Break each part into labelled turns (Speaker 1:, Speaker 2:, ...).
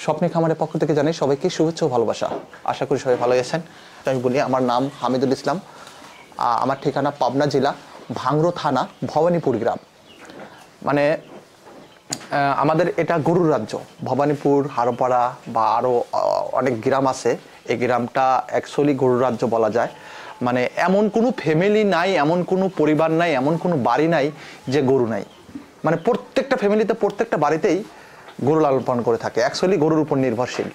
Speaker 1: স্বপ্নে খামারের পক্ষ থেকে জানাই সবাইকে শুভেচ্ছা ও ভালোবাসা। আশা করি সবাই ভালো আছেন। আমি বলি, আমার নাম হামিদুল ইসলাম। আমার ঠিকানা পাবনা জেলা ভাংড়ো থানা ভবানীপুর গ্রাম। মানে আমাদের এটা গরুর রাজ্য। ভবানীপুর, হারোপাড়া বা আরও অনেক গ্রাম আছে। এই গ্রামটা অ্যাকচুয়ালি গরুর রাজ্য বলা যায়। মানে এমন কোনো ফ্যামিলি নাই, এমন কোনো পরিবার নাই, এমন কোনো বাড়ি নাই যে গরু নাই। মানে প্রত্যেকটা ফ্যামিলিতে, প্রত্যেকটা বাড়িতেই গরু লালন পালন করে থাকে। অ্যাকচুয়ালি গরুর উপর নির্ভরশীল।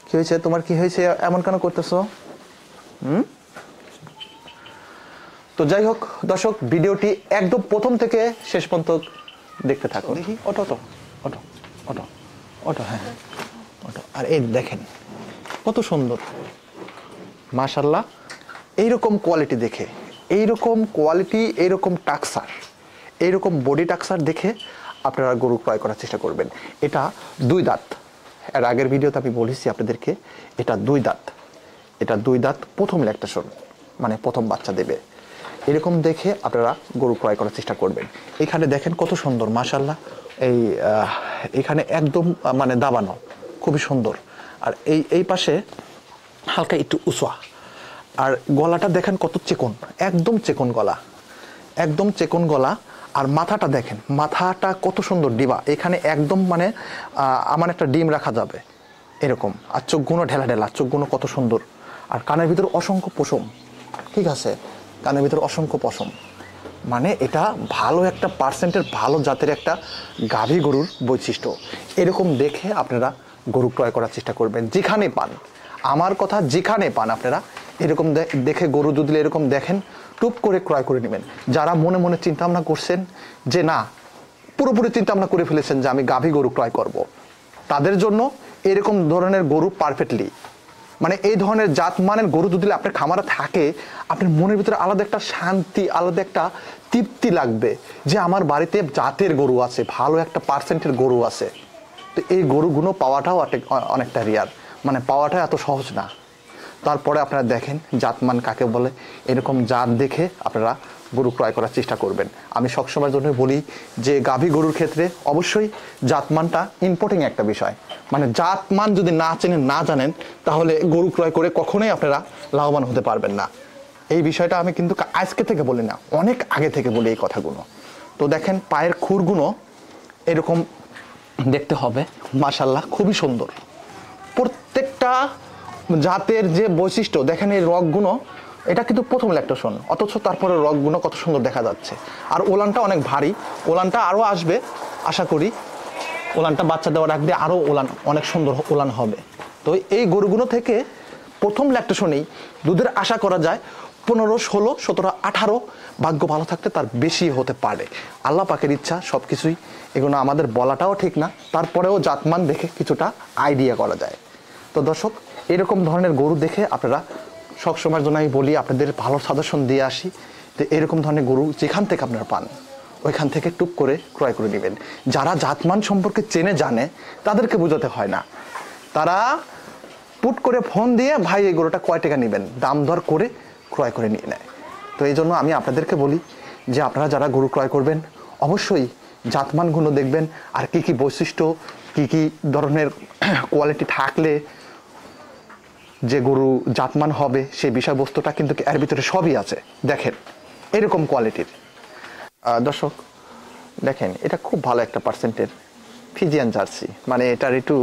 Speaker 1: কি হয়েছে তোমার, কি হয়েছে, এমন কেন করতেছো? তো যাই হোক দর্শক, ভিডিওটি একদম প্রথম থেকে শেষ পর্যন্ত দেখতে থাকো। দেখি auto auto auto auto auto, হ্যাঁ অটো। আর এই দেখেন কত সুন্দর, মাশাল্লাহ। এইরকম কোয়ালিটি দেখে, এইরকম কোয়ালিটি, এইরকম টাকসার, এইরকম বডি টাকসার দেখে আপনারা গরু ক্রয় করার চেষ্টা করবেন। এটা 2 দাঁত। এর আগের ভিডিওতে আমি বলেছি আপনাদেরকে, এটা 2 দাঁত। এটা 2 দাঁত, প্রথম ল্যাকটেশন, মানে প্রথম বাচ্চা দেবে। এরকম দেখে আপনারা গরু ক্রয় করার চেষ্টা করবেন। এখানে দেখেন কত সুন্দর, মাশাল্লাহ। এখানে একদম মানে দাবানো, খুবই সুন্দর। আর এই পাশে হালকা একটু উঁচা। আর গলাটা দেখেন কত চিকন, একদম চিকন গলা, একদম চিকন গলা। আর মাথাটা দেখেন, মাথাটা কত সুন্দর ডিবা। এখানে একদম মানে আমার একটা ডিম রাখা যাবে এরকম। আর চোখগুলো ঢেলা ঢেলা, চোখগুলো কত সুন্দর। আর কানের ভিতর অসংখ্য পশম, ঠিক আছে, কানের ভিতর অসংখ্য পশম। মানে এটা ভালো একটা পার্সেন্টের, ভালো জাতের একটা গাভী গরুর বৈশিষ্ট্য। এরকম দেখে আপনারা গরু ক্রয় করার চেষ্টা করবেন যেখানে পান। আমার কথা, যেখানে পান আপনারা এরকম দেখে গরু যদি এরকম দেখেন, টুপ করে ক্রয় করে নেবেন। যারা মনে মনে চিন্তা ভাবনা করছেন যে না, পুরোপুরি চিন্তা ভাবনা করে ফেলেছেন যে আমি গাভী গরু ক্রয় করব, তাদের জন্য এরকম ধরনের গরু পারফেক্টলি, মানে এই ধরনের জাত মানের গরু যদি আপনার খামারে থাকে, আপনার মনের ভিতরে আলাদা একটা শান্তি, আলাদা একটা তৃপ্তি লাগবে যে আমার বাড়িতে জাতের গরু আছে, ভালো একটা পার্সেন্টের গরু আছে। তো এই গরুগুলো পাওয়াটাও অনেকটা রেয়ার, মানে পাওয়াটা এত সহজ না। তারপরে আপনারা দেখেন জাতমান কাকে বলে, এরকম জাত দেখে আপনারা গরু ক্রয় করার চেষ্টা করবেন। আমি সবসময়ের জন্য বলি যে গাভী গরুর ক্ষেত্রে অবশ্যই জাতমানটা ইম্পর্টেন্ট একটা বিষয়। মানে জাতমান যদি না চেনেন, না জানেন, তাহলে গরু ক্রয় করে কখনোই আপনারা লাভবান হতে পারবেন না। এই বিষয়টা আমি কিন্তু আজকে থেকে বলি না, অনেক আগে থেকে বলি এই কথাগুলো। তো দেখেন পায়ের খুরগুলো এরকম দেখতে হবে, মাশাল্লাহ, খুবই সুন্দর। প্রত্যেকটা জাতের যে বৈশিষ্ট্য দেখেন, এই রগগুলো, এটা কিন্তু প্রথম ল্যাকটেশন, অথচ তারপরে রগগুলো কত সুন্দর দেখা যাচ্ছে। আর ওলানটা অনেক ভারী, ওলানটা আরও আসবে আশা করি। ওলানটা বাচ্চা দেওয়ার আগ দিয়ে আরও ওলান, অনেক সুন্দর ওলান হবে। তো এই গরুগুলো থেকে প্রথম ল্যাকটেশনেই দুধের আশা করা যায় 15, 16, 17, 18, ভাগ্য ভালো থাকতে তার বেশি হতে পারে। আল্লাহ পাকের ইচ্ছা সব কিছুই, এগুলো আমাদের বলাটাও ঠিক না, তারপরেও জাতমান দেখে কিছুটা আইডিয়া করা যায়। তো দর্শক, এরকম ধরনের গরু দেখে আপনারা সবসময়ের জন্য আমি বলি, আপনাদের ভালো সাজেশন দিয়ে আসি যে এরকম ধরনের গরু যেখান থেকে আপনারা পান ওইখান থেকে টুক করে ক্রয় করে নেবেন। যারা জাতমান সম্পর্কে চেনে জানে তাদেরকে বোঝাতে হয় না, তারা পুট করে ফোন দিয়ে ভাই এই গরুটা কয় টাকা নেবেন, দাম দর করে ক্রয় করে নিয়ে নেয়। তো এই জন্য আমি আপনাদেরকে বলি যে আপনারা যারা গরু ক্রয় করবেন অবশ্যই জাতমানগুলো দেখবেন, আর কি কি বৈশিষ্ট্য, কি কি ধরনের কোয়ালিটি থাকলে যে গরু জাতমান হবে সেই বিষয়বস্তুটা কিন্তু এর ভিতরে সবই আছে। দেখেন এরকম কোয়ালিটির। দর্শক দেখেন, এটা খুব ভালো একটা পার্সেন্টের ফিজিয়ান জার্সি, মানে এটার একটু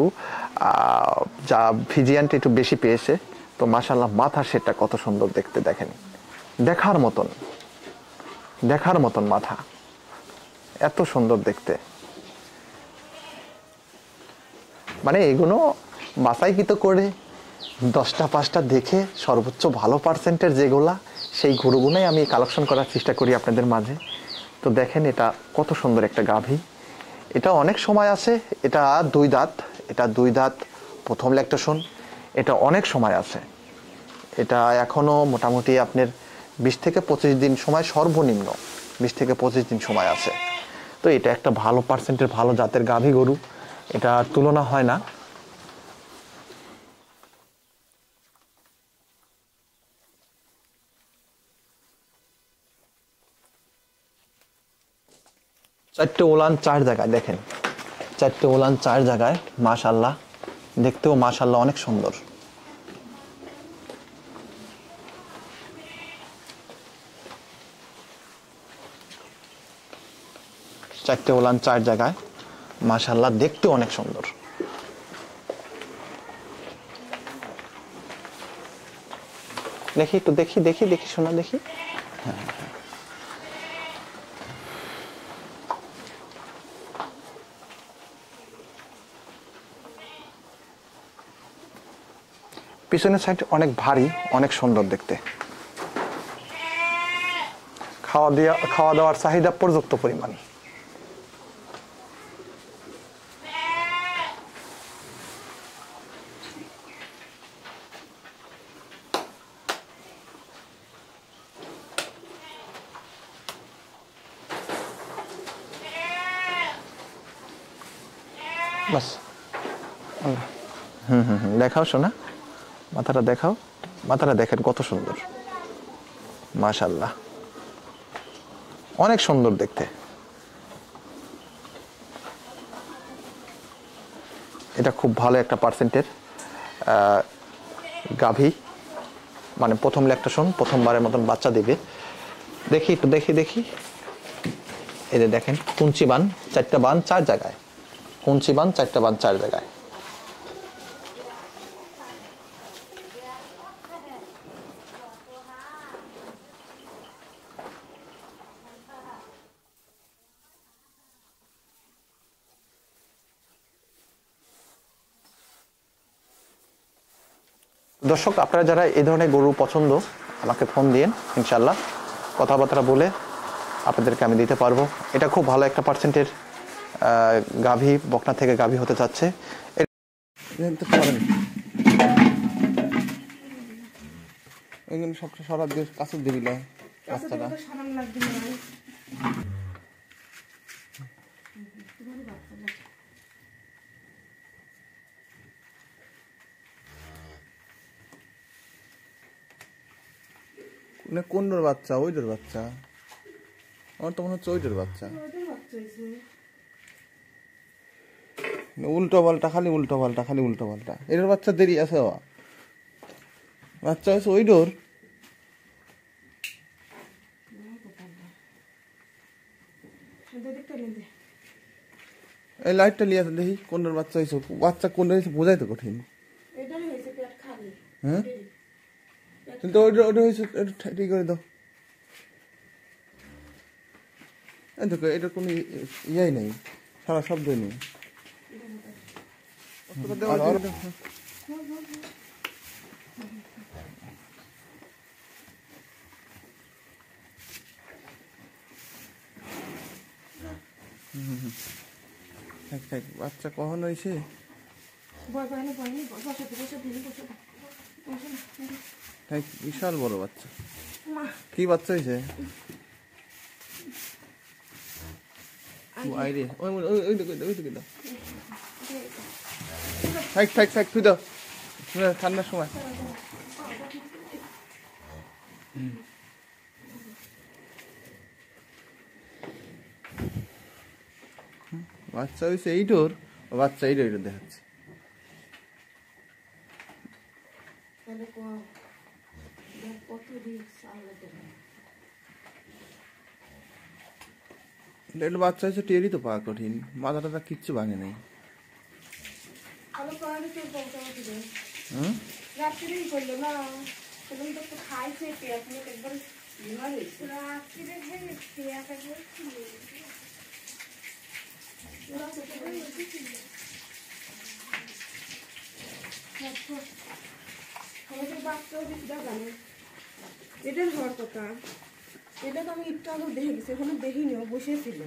Speaker 1: যা ফিজিয়ানটা একটু বেশি পেয়েছে। তো মাশাল্লাহ, মাথা সেটা কত সুন্দর দেখতে, দেখেন, দেখার মতন, দেখার মতন মাথা, এত সুন্দর দেখতে। মানে এগুলো বাছাইকৃত করে 10টা 5টা দেখে সর্বোচ্চ ভালো পার্সেন্টের যেগুলা, সেই গরুগুলোই আমি কালেকশন করার চেষ্টা করি আপনাদের মাঝে। তো দেখেন এটা কত সুন্দর একটা গাভী। এটা অনেক সময় আছে, এটা 2 দাঁত, এটা 2 দাঁত, প্রথম ল্যাকটেশন, এটা অনেক সময় আছে। এটা এখনও মোটামুটি আপনার 20 থেকে 25 দিন সময়, সর্বনিম্ন 20 থেকে 25 দিন সময় আছে। তো এটা একটা ভালো পার্সেন্টের, ভালো জাতের গাভী গরু, এটা তুলনা হয় না। চারটে ওলান 4 জায়গায়, দেখেন 4টে ওলান 4 জায়গায়, মাশাল্লাহ, দেখতেও মাশাআল্লাহ অনেক সুন্দর। চারটে উলান 4 জায়গায়, মাশাআল্লাহ দেখতেও অনেক সুন্দর। দেখি একটু, দেখি দেখি দেখি শোনা, দেখি। হ্যাঁ, পিছনের সাইড অনেক ভারী, অনেক সুন্দর দেখতে। খাওয়া দাওয়ার চাহিদা পর্যাপ্ত পরিমাণ। বাস, দেখাও শোনা, মাথাটা দেখাও, মাথাটা দেখেন কত সুন্দর, মাশাআল্লাহ অনেক সুন্দর দেখতে। এটা খুব ভালো একটা পার্সেন্টের গাভী, মানে প্রথম ল্যাকটেশন, প্রথমবারের মতন বাচ্চা দেবে। দেখি একটু, দেখি দেখি। এই যে দেখেন কুঞ্চি বান, 4টা বান 4 জায়গায়, কুঞ্চি বান 4টা বান 4 জায়গায়। দর্শক, আপনারা যারা এই ধরনের গরু পছন্দ, আমাকে ফোন দিন, ইনশাল্লাহ কথাবার্তা বলে আপনাদেরকে আমি দিতে পারবো। এটা খুব ভালো একটা পার্সেন্টের গাভী, বকনা থেকে গাভী হতে যাচ্ছে। সবটা সরাব দিয়ে কাছে দিবি বাচ্চাটা। কোনটার বাচ্চা? ওইটার বাচ্চা? আমার তো মনে হচ্ছে ওইটার বাচ্চা। উল্টো পাল্টা, খালি উল্টো পাল্টা, খালি উল্টো পাল্টা। এটার বাচ্চা দেরি আছে, বাচ্চা হয়েছে ওই ডোর। এই লাইটটা লিয়ে আছে, দেখি কোনটার বাচ্চা হয়েছে। বাচ্চা কোনটা হয়েছে বোঝাই তো কঠিন। হ্যাঁ, কিন্তু ওইটা হয়েছে, ঠিক করে দাও। দেখো, এটা কোনো ইয়াই নেই, সারা শব্দ নেই। বাচ্চা কখন হয়েছে? বিশাল বড় বাচ্চা। কি বাচ্চা হয়েছে? ঠান্ডার সময় বাচ্চা হয়েছে এইটোর, বাচ্চা এইটা দেখাচ্ছে। বাচ্চা হয়েছে টেরই তো পাওয়া কঠিন, মাথাটা কিচ্ছু ভাঙে নাই।
Speaker 2: এটার হওয়ার কথা, এটা তো আমি একটু আগে দেখে গেছি, ওখানে দেখিনি, ও বসেছিল।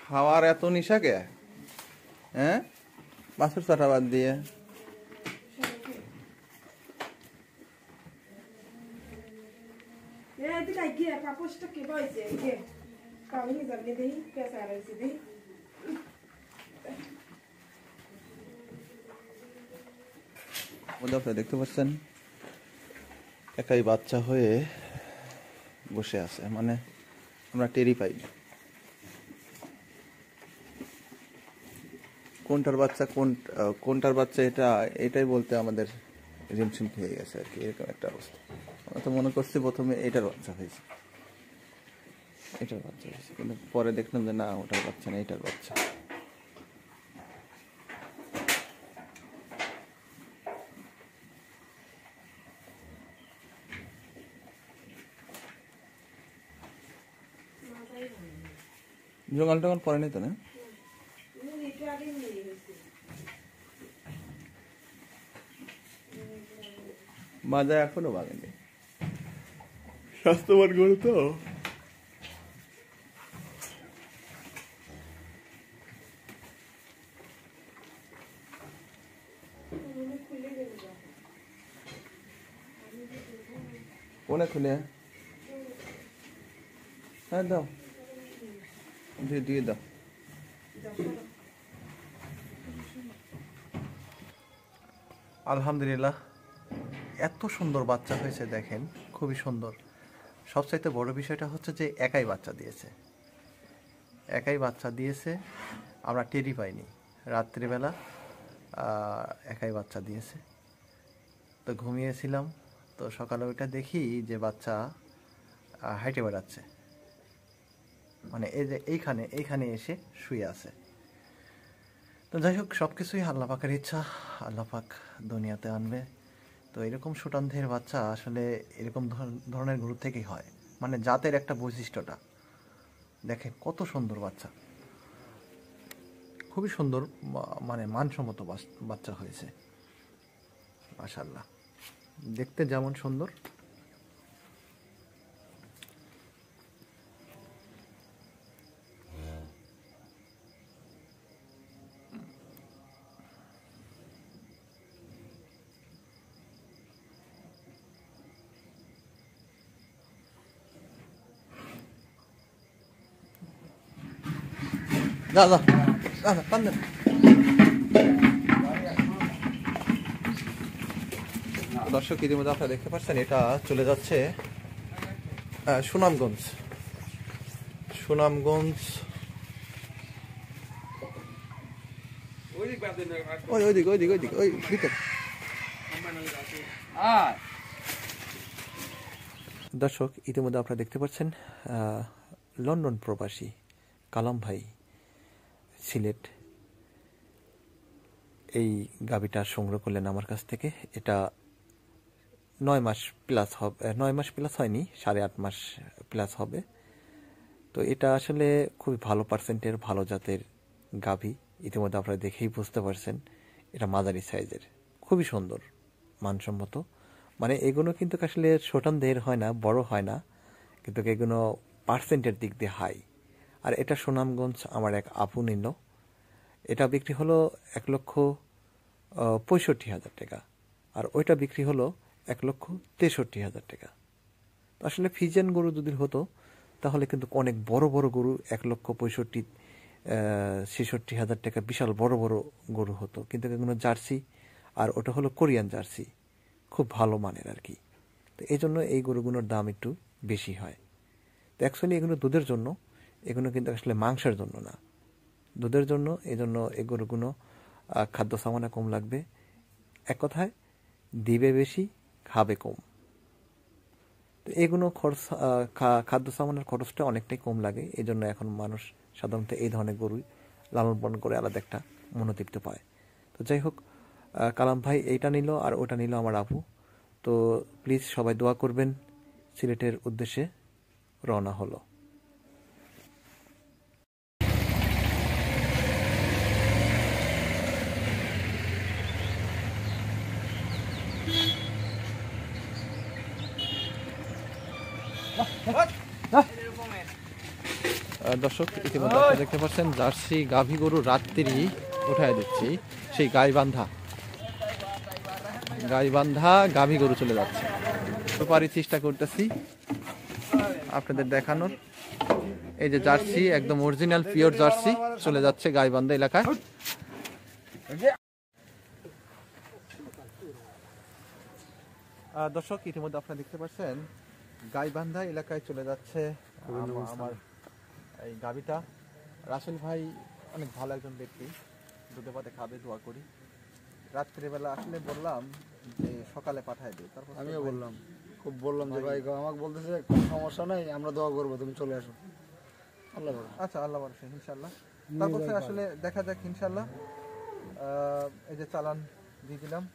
Speaker 1: খাওয়ার এত নিশা কে? হ্যাঁ, বাছুর চাটা বাদ দিয়ে।
Speaker 2: এদিকে গিয়ে পাপোশটা কে বইছে গিয়ে কাউনি যাবলে দেই পেশা রইছে দেই
Speaker 1: আপনারা দেখতে পাচ্ছেন একাই বাচ্চা হয়ে বসে আছে, মানে আমরা টেরি পাই না কোনটার বাচ্চা এটাই বলতে আমাদের রিমঝিম খেয়ে গেছে আর কি, এরকম একটা অবস্থা। আমরা তো মনে করছি প্রথমে এটার বাচ্চা হয়েছে, কিন্তু পরে দেখলাম যে না, ওটার বাচ্চা না, এটার বাচ্চা। জঙ্গল টঙ্গল পরে নেই তো না? মাজা এখনো বাগেনি, স্বাস্থ্যবান গরু তো। কোনে খুলে? হ্যাঁ দাও, দিয়ে দাও। আলহামদুলিল্লাহ, এত সুন্দর বাচ্চা হয়েছে দেখেন, খুবই সুন্দর। সবচাইতে বড় বিষয়টা হচ্ছে যে একাই বাচ্চা দিয়েছে, আমরা টেরি পাইনি। রাত্রিবেলা একাই বাচ্চা দিয়েছে, তো ঘুমিয়েছিলাম, তো সকালে ওইটা দেখি যে বাচ্চা হাইটে বেড়াচ্ছে, মানে এই যে এইখানে এসে শুয়ে আছে। তো যাই হোক, সব কিছুই আল্লাহ পাকের ইচ্ছা, আল্লাহ পাক দুনিয়াতে আনবে। তো এরকম সুটান্ধের বাচ্চা আসলে এরকম ধরনের গরু থেকেই হয়, মানে জাতের একটা বৈশিষ্ট্যটা দেখেন, কত সুন্দর বাচ্চা, খুবই সুন্দর, মানে মানসম্মত বাচ্চা হয়েছে মাশাআল্লাহ, দেখতে যেমন সুন্দর। দাদা টান দেন। দর্শক, ইতিমধ্যে আপনারা দেখতে পাচ্ছেন এটা চলে যাচ্ছে সুনামগঞ্জ। ওই ভিতর। দর্শক, ইতিমধ্যে আপনারা দেখতে পাচ্ছেন লন্ডন প্রবাসী কালাম ভাই সিলেট এই গাভীটা সংগ্রহ করলেন আমার কাছ থেকে। এটা 9 মাস প্লাস হবে, 9 মাস প্লাস হয়নি, 8.5 মাস প্লাস হবে। তো এটা আসলে খুবই ভালো পার্সেন্টের, ভালো জাতের গাভী। ইতিমধ্যে আপনারা দেখেই বুঝতে পারছেন এটা মাঝারি সাইজের, খুবই সুন্দর, মানসম্মত। মানে এগুলো কিন্তু আসলে ছোটান দেহের হয় না, বড় হয় না, কিন্তু এগুলো পার্সেন্টের দিক দিয়ে হাই। আর এটা সুনামগঞ্জ আমার এক আপু নিল, এটা বিক্রি হলো 1,65,000 টাকা, আর ওইটা বিক্রি হলো 1,63,000 টাকা। আসলে ফিজিয়ান গরু যদি হতো তাহলে কিন্তু অনেক বড় বড় গরু 1,65,000-66,000 টাকা বিশাল বড় বড় গরু হতো, কিন্তু এগুলো জার্সি, আর ওটা হলো কোরিয়ান জার্সি, খুব ভালো মানের আর কি। তো এই জন্য এই গরুগুলোর দাম একটু বেশি হয়। তো অ্যাকচুয়ালি এগুলো দুধের জন্য, এগুলো কিন্তু আসলে মাংসের জন্য না, দুধের জন্য। এই জন্য এই গরুগুলো খাদ্য সামানা কম লাগবে, এক কথায় দিবে বেশি, খাবে কম। তো এগুলো খরচ, খাদ্য সামানের খরচটা অনেকটাই কম লাগে। এই জন্য এখন মানুষ সাধারণত এই ধরনের গরুই লালন পালন করে আলাদা একটা মনোতৃপ্তি পায়। তো যাই হোক, কালাম ভাই এইটা নিল আর ওটা নিল আমার আপু। তো প্লিজ সবাই দোয়া করবেন, সিলেটের উদ্দেশ্যে রওনা হলো। দর্শক, ইতিমধ্যে আপনারা দেখতে পাচ্ছেন জার্সি গাভী গরু রাত্রি উঠায় দিচ্ছি, সেই গাই বান্ধা গাভী গরু চলে যাচ্ছে। তো পারি চেষ্টা করতেছি আপনাদের দেখানোর। এই যে জার্সি, একদম অরিজিনাল পিওর জার্সি চলে যাচ্ছে গাইবান্ধা এলাকায়। দর্শক, ইতিমধ্যে আপনারা দেখতে পাচ্ছেন গাইবান্ধা এলাকায় চলে যাচ্ছে আমার এই গাবিটা। রাসেল ভাই অনেক ভালো একজন ব্যক্তি, দুধে পাতে খাবে, দোয়া করি। রাত্রিবেলা আসলে বললাম যে সকালে পাঠায় দিই, তারপর
Speaker 3: আমিও বললাম, খুব বললাম যে ভাই আমাকে বলতেছে কোনো সমস্যা নাই, আমরা দোয়া করবো, তুমি চলে আসো। আল্লাহ বলো।
Speaker 1: আচ্ছা, আল্লাহ ভরসা ইনশাল্লাহ। তারপর সে আসলে দেখা যাক ইনশাল্লাহ। এই যে চালান দিয়ে দিলাম।